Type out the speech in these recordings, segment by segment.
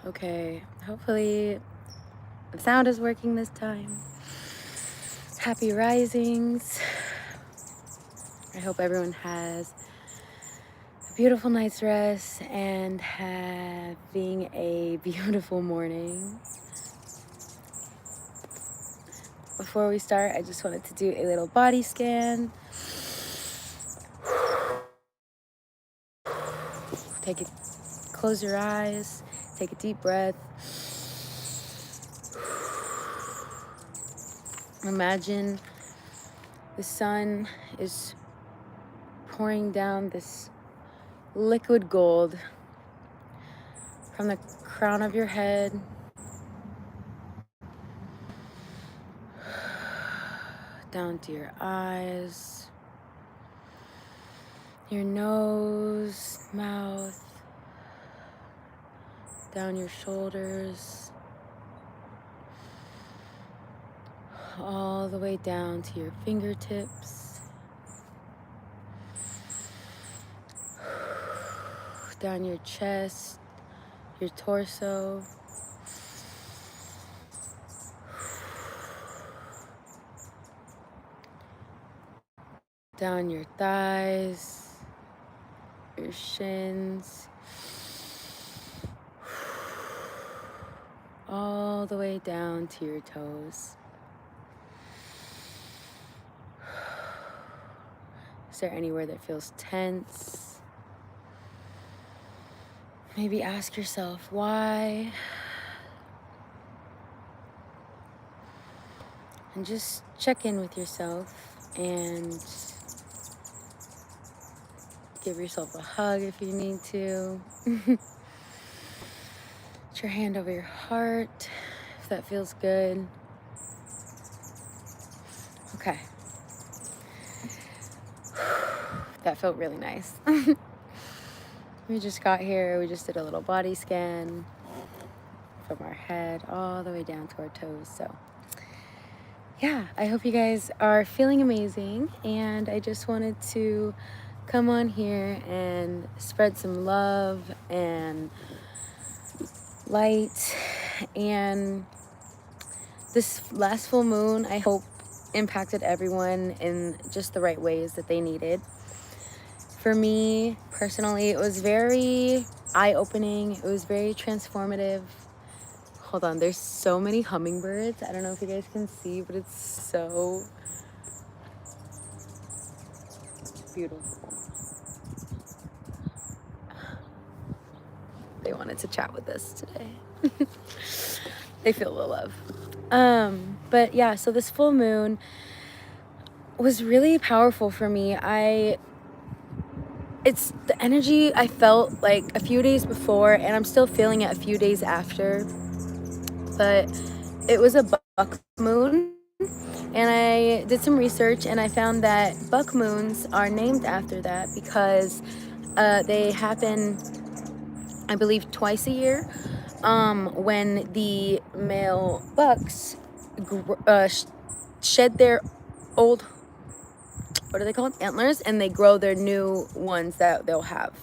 Okay, hopefully the sound is working this time. Happy risings. I hope everyone has a beautiful night's rest and having a beautiful morning. Before we start, I just wanted to do a little body scan. Take it, close your eyes, take a deep breath. Imagine the sun is pouring down this liquid gold from the crown of your head down to your eyes, your nose, mouth, down your shoulders, all the way down to your fingertips, down your chest, your torso, down your thighs, your shins, all the way down to your toes. Is there anywhere that feels tense? Maybe ask yourself why. And just check in with yourself and give yourself a hug if you need to. Put your hand over your heart if that feels good. Okay. That felt really nice. We just got here. We just did a little body scan from our head all the way down to our toes. So yeah, I hope you guys are feeling amazing. And I just wanted to come on here and spread some love and light. And this last full moon, I hope, impacted everyone in just the right ways that they needed. For me personally, it was very eye-opening. It was very transformative. Hold on, there's so many hummingbirds. I don't know if you guys can see, but it's so beautiful. They wanted to chat with us today. They feel the love. But yeah, so this full moon was really powerful for me. It's the energy I felt like a few days before, and I'm still feeling it a few days after. But it was a buck moon, and I did some research and I found that buck moons are named after that because they happen, I believe, twice a year, when the male bucks shed their old, what are they called, antlers, and they grow their new ones that they'll have.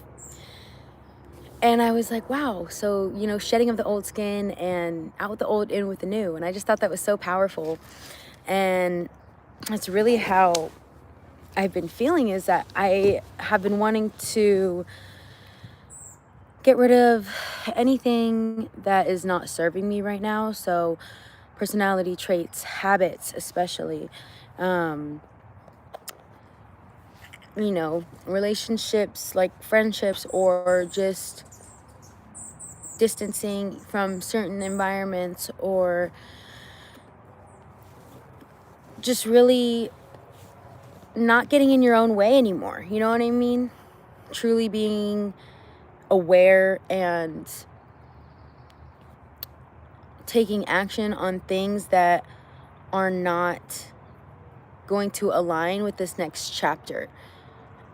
And I was like, wow, so, shedding of the old skin and out with the old, in with the new. And I just thought that was so powerful. And that's really how I've been feeling, is that I have been wanting to get rid of anything that is not serving me right now. So personality traits, habits, especially, relationships, like friendships, or just distancing from certain environments, or just really not getting in your own way anymore. You know what I mean? Truly being aware and taking action on things that are not going to align with this next chapter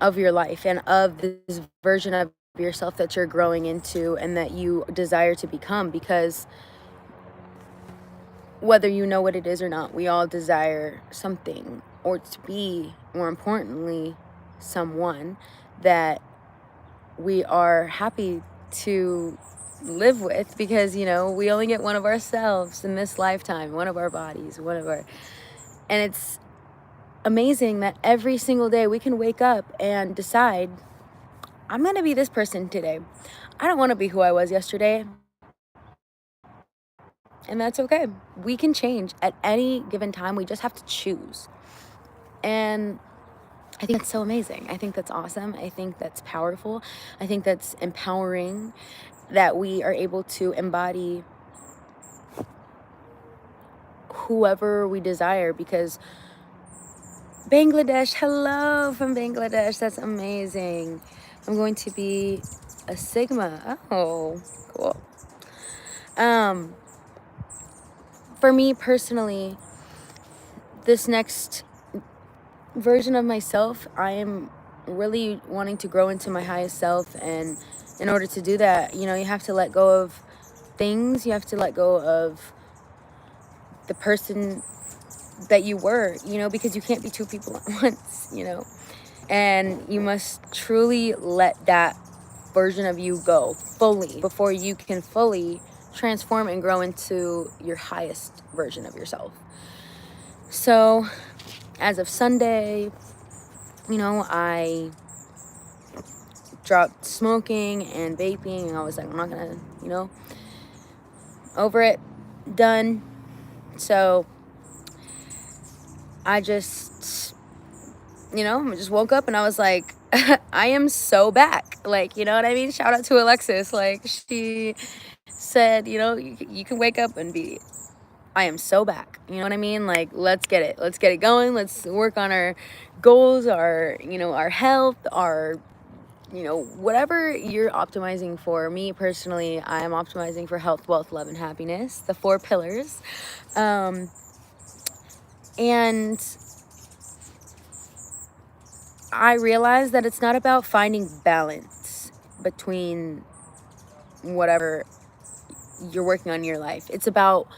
of your life and of this version of yourself that you're growing into and that you desire to become. Because whether you know what it is or not, we all desire something, or to be, more importantly, someone that we are happy to live with, because, you know, we only get one of ourselves in this lifetime, one of our bodies, and it's amazing that every single day we can wake up and decide, I'm going to be this person today. I don't want to be who I was yesterday. And that's okay. We can change at any given time. We just have to choose. And I think that's so amazing. I think that's awesome. I think that's powerful. I think that's empowering, that we are able to embody whoever we desire. Because Bangladesh, hello from Bangladesh. That's amazing. I'm going to be a Sigma. Oh, cool. For me personally, this next version of myself, I am really wanting to grow into my highest self. And in order to do that, you know, you have to let go of things. You have to let go of the person that you were, you know, because you can't be two people at once, you know. And you must truly let that version of you go fully before you can fully transform and grow into your highest version of yourself. So as of Sunday, you know, I dropped smoking and vaping, and I was like, I'm not gonna, you know, over it, done. So I just, you know, I just woke up and I was like, I am so back. Like, you know what I mean? Shout out to Alexis. Like, she said, you know, you can wake up and be, I am so back. You know what I mean? Like, let's get it. Let's get it going. Let's work on our goals, our, you know, our health, our, you know, whatever you're optimizing for. Me personally, I am optimizing for health, wealth, love, and happiness, the 4 pillars. And I realized that it's not about finding balance between whatever you're working on in your life. It's about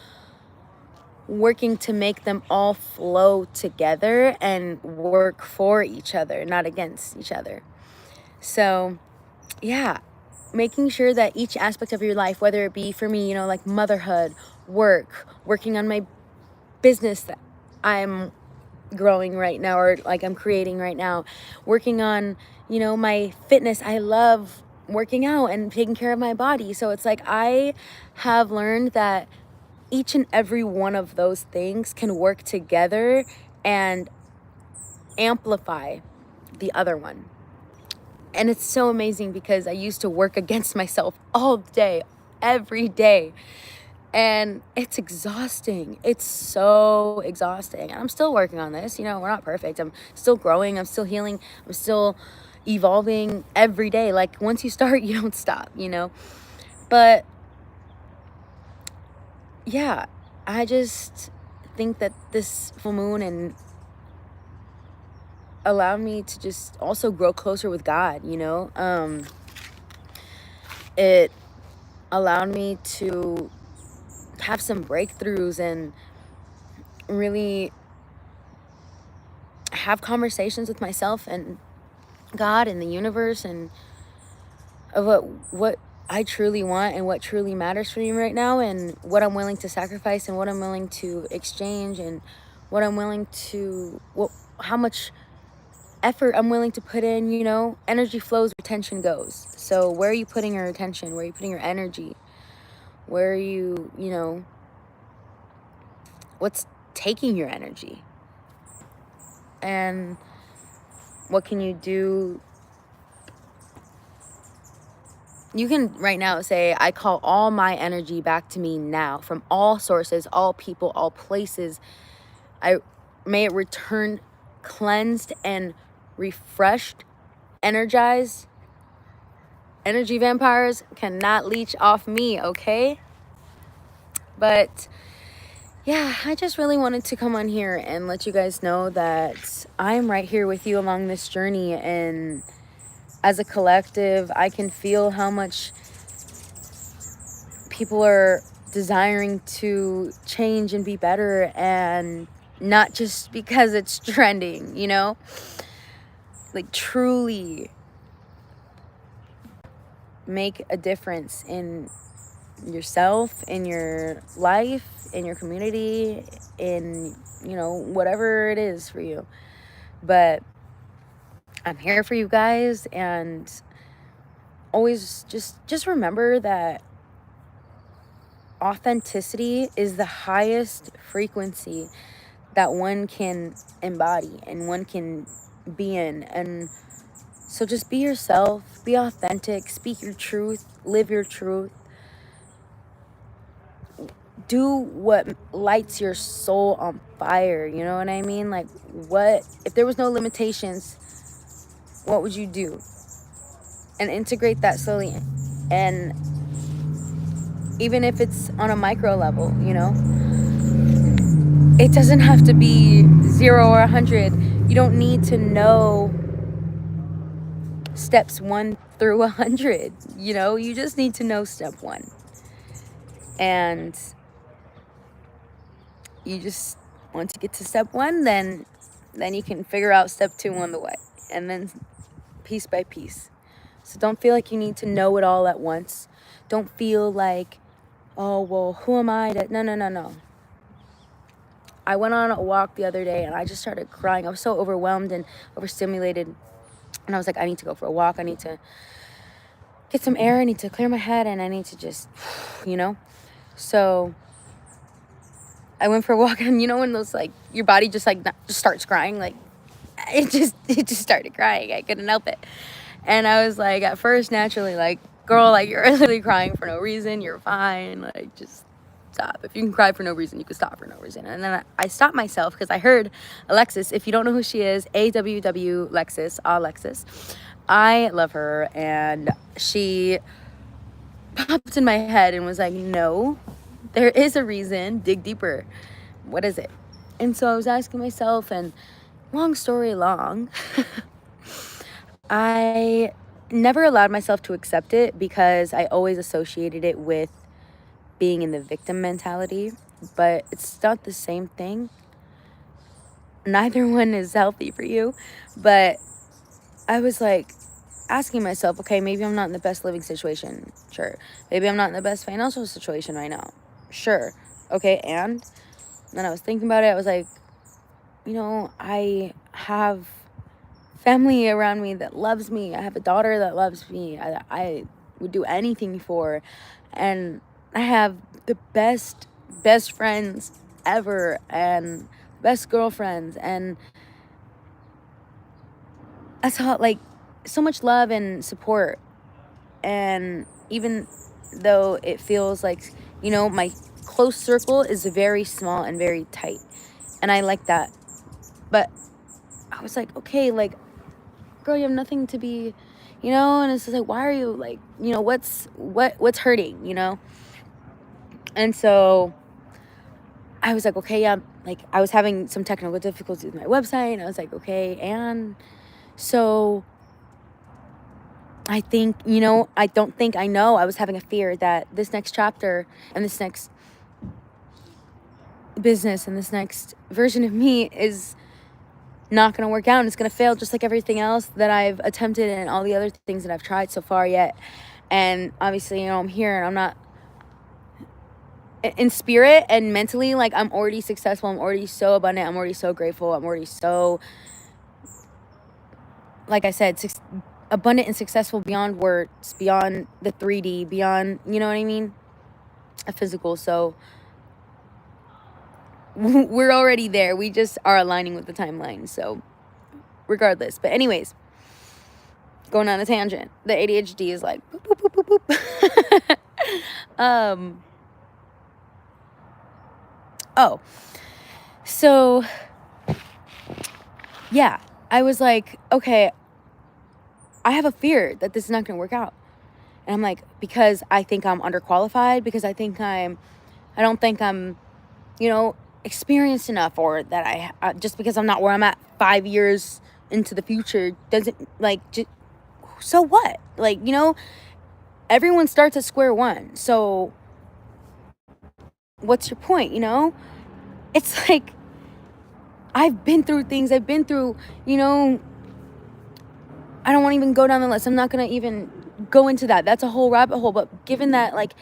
working to make them all flow together and work for each other, not against each other. So, yeah, making sure that each aspect of your life, whether it be for me, you know, like motherhood, work, working on my business that I'm growing right now, or like I'm creating right now, working on, you know, my fitness. I love working out and taking care of my body. So it's like I have learned that each and every one of those things can work together and amplify the other one. And it's so amazing because I used to work against myself all day, every day. And it's exhausting. It's so exhausting. And I'm still working on this. You know, we're not perfect. I'm still growing. I'm still healing. I'm still evolving every day. Like, once you start, you don't stop, you know. But yeah, I just think that this full moon and allowed me to just also grow closer with God, you know. It allowed me to have some breakthroughs and really have conversations with myself and God and the universe, and of what I truly want and what truly matters for me right now, and what I'm willing to sacrifice and what I'm willing to exchange, and what I'm willing to, how much effort I'm willing to put in. You know, energy flows, attention goes. So where are you putting your attention? Where are you putting your energy? Where are you, you know, what's taking your energy? And what can you do? You can right now say, I call all my energy back to me now, from all sources, all people, all places. May it return cleansed and refreshed, energized. Energy vampires cannot leech off me, okay? But yeah, I just really wanted to come on here and let you guys know that I'm right here with you along this journey. And as a collective, I can feel how much people are desiring to change and be better, and not just because it's trending, you know? Like, truly make a difference in yourself, in your life, in your community, in, you know, whatever it is for you. But I'm here for you guys, and always just remember that authenticity is the highest frequency that one can embody and one can be in. And so just be yourself, be authentic, speak your truth, live your truth. Do what lights your soul on fire, you know what I mean? Like, what if there was no limitations, what would you do? And integrate that slowly. And even if it's on a micro level, you know, it doesn't have to be 0 or 100. You don't need to know steps 1 through 100, you know, you just need to know step 1. And you just want to get to step 1, then you can figure out step 2 on the way, and then piece by piece. So don't feel like you need to know it all at once. Don't feel like, oh, well, who am I to... No. I went on a walk the other day and I just started crying. I was so overwhelmed and overstimulated. And I was like, I need to go for a walk. I need to get some air. I need to clear my head, and I need to just, you know. So I went for a walk, and you know when those, like, your body just like just starts crying, like it just started crying. I couldn't help it. And I was like, at first, naturally, like, girl, like, you're literally crying for no reason. You're fine. Like, just stop. If you can cry for no reason, you can stop for no reason. And then I stopped myself because I heard Alexis. If you don't know who she is, AWW Lexus, Alexis. I love her. And she popped in my head and was like, no, there is a reason. Dig deeper. What is it? And so I was asking myself, and long story long, I never allowed myself to accept it because I always associated it with being in the victim mentality, but it's not the same thing. Neither one is healthy for you. But I was like asking myself, okay, maybe I'm not in the best living situation. Sure. Maybe I'm not in the best financial situation right now. Sure. Okay, and then I was thinking about it. I was like, you know, I have family around me that loves me. I have a daughter that loves me. I would do anything for. And I have the best friends ever, and best girlfriends, and I saw, like, so much love and support. And even though it feels like, you know, my close circle is very small and very tight, and I like that. But I was like, okay, like, girl, you have nothing to be, you know. And it's just like, why are you, like, you know, what's hurting, you know? And so I was like, okay, yeah, like, I was having some technical difficulties with my website, and I was like, okay. And so I think, you know, I don't think I know, I was having a fear that this next chapter and this next business and this next version of me is not going to work out, and it's going to fail just like everything else that I've attempted and all the other things that I've tried so far yet. And obviously, you know, I'm here, and I'm not in spirit and mentally, like, I'm already successful. I'm already so abundant. I'm already so grateful. I'm already so, like I said, abundant and successful beyond words, beyond the 3D, beyond, you know what I mean, a physical. So we're already there. We just are aligning with the timeline. So regardless. But anyways, going on a tangent. The ADHD is like boop, boop, boop, boop, boop. Oh, so yeah, I was like, okay, I have a fear that this is not going to work out. And I'm like, because I think I'm underqualified, because I don't think I'm, you know, experienced enough, or that just because I'm not where I'm at 5 years into the future doesn't, like, so what? Like, you know, everyone starts at square one. So what's your point, you know? It's like, I've been through things. You know, I don't want to even go down the list. I'm not going to even go into that. That's a whole rabbit hole. But given that, like,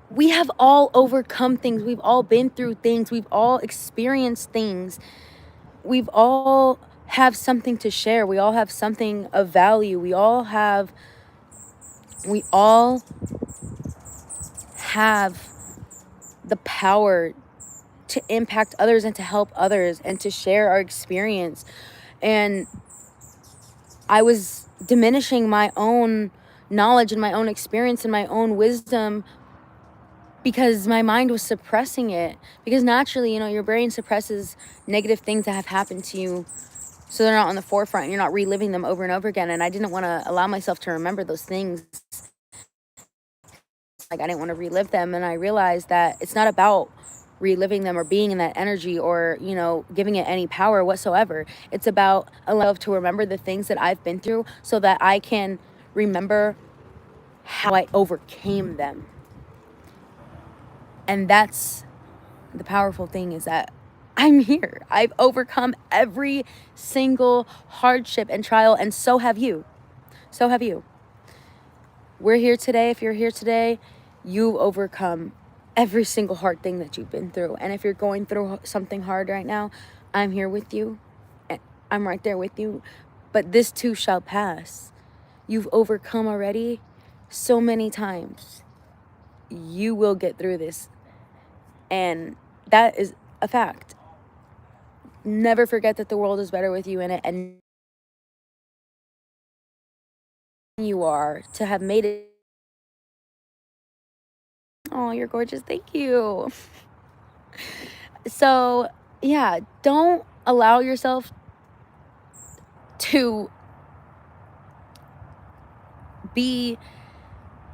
we have all overcome things. We've all been through things. We've all experienced things. We've all have something to share. We all have something of value. We all have the power to impact others and to help others and to share our experience. And I was diminishing my own knowledge and my own experience and my own wisdom because my mind was suppressing it. Because naturally, your brain suppresses negative things that have happened to you so they're not on the forefront. You're not reliving them over and over again. And I didn't want to allow myself to remember those things. Like, I didn't want to relive them. And I realized that it's not about reliving them or being in that energy or, giving it any power whatsoever. It's about allowing myself to remember the things that I've been through so that I can remember how I overcame them. And that's the powerful thing, is that I'm here. I've overcome every single hardship and trial, and so have you. So have you. We're here today. If you're here today, you've overcome every single hard thing that you've been through. And if you're going through something hard right now, I'm here with you. I'm right there with you. But this too shall pass. You've overcome already so many times. You will get through this. And that is a fact. Never forget that the world is better with you in it. And you are to have made it. Oh, you're gorgeous. Thank you. So, yeah, don't allow yourself to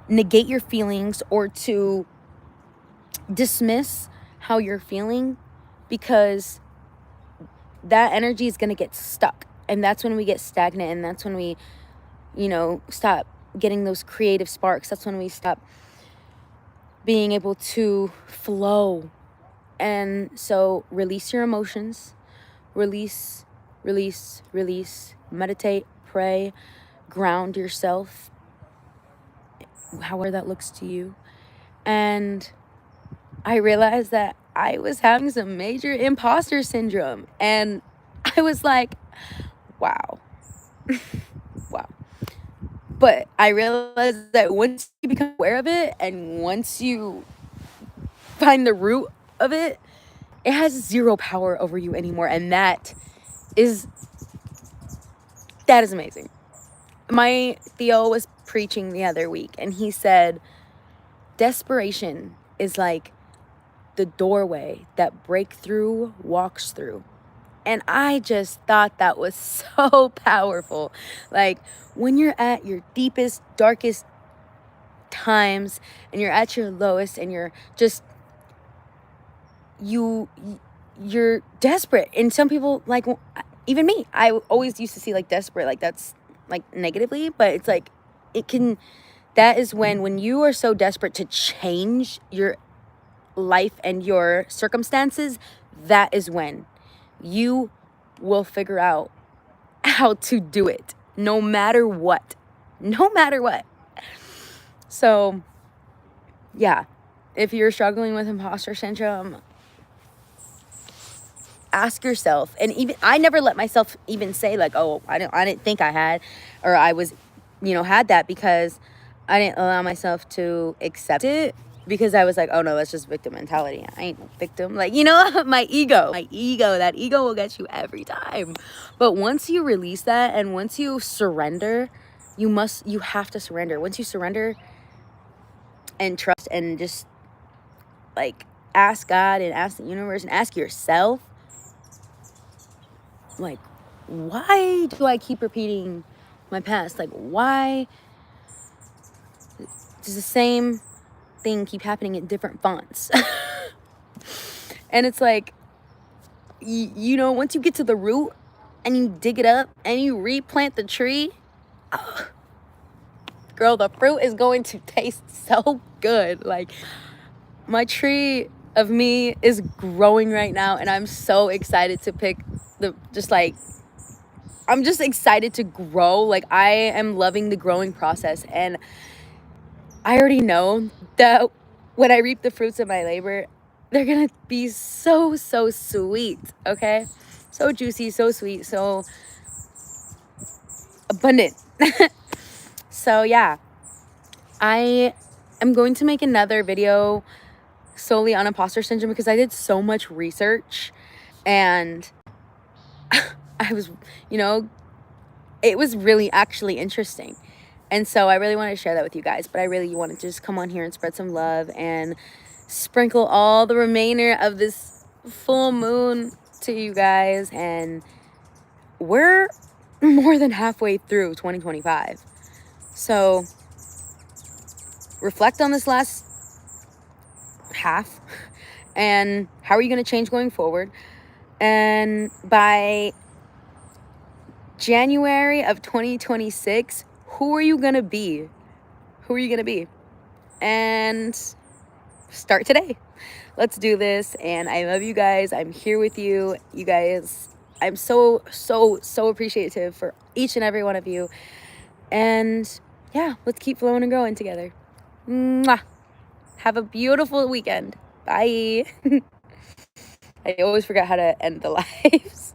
negate your feelings or to dismiss how you're feeling, because that energy is going to get stuck. And that's when we get stagnant. And that's when we, stop getting those creative sparks. That's when we stop being able to flow. And so release your emotions, release, meditate, pray, ground yourself, however that looks to you. And I realized that I was having some major imposter syndrome. And I was like, wow. Wow. But I realized that once you become aware of it and once you find the root of it, it has zero power over you anymore. And that is amazing. My Theo was preaching the other week, and he said, desperation is like the doorway that breakthrough walks through. And I just thought that was so powerful. Like, when you're at your deepest, darkest times and you're at your lowest and you're just, you're desperate. And some people, like, even me, I always used to see like desperate, like that's like negatively, but it's like, that is when you are so desperate to change your life and your circumstances, that is when you will figure out how to do it, no matter what. So, yeah, if you're struggling with imposter syndrome, ask yourself. And even I never let myself even say like, oh, I didn't think I had, or I was, had that, because I didn't allow myself to accept it, because I was like, oh no, that's just victim mentality. I ain't no victim. Like, my ego, that ego will get you every time. But once you release that and once you surrender, you have to surrender. Once you surrender and trust and just like ask God and ask the universe and ask yourself, like, why do I keep repeating my past? Like, why does the same thing keep happening in different fonts? And it's like, once you get to the root and you dig it up and you replant the tree, girl, the fruit is going to taste so good. Like, my tree of me is growing right now, and I'm so excited to pick I'm just excited to grow. Like, I am loving the growing process, and I already know that when I reap the fruits of my labor, they're gonna be so, so sweet, okay? So juicy, so sweet, so abundant. So yeah, I am going to make another video solely on imposter syndrome because I did so much research, and I was, you know, it was really actually interesting. And so I really want to share that with you guys, but I really want to just come on here and spread some love and sprinkle all the remainder of this full moon to you guys. And we're more than halfway through 2025. So reflect on this last half and how are you going to change going forward. And by January of 2026, who are you going to be? Who are you going to be? And start today. Let's do this. And I love you guys. I'm here with you. You guys, I'm so, so, so appreciative for each and every one of you. And yeah, let's keep flowing and growing together. Mwah. Have a beautiful weekend. Bye. I always forget how to end the lives.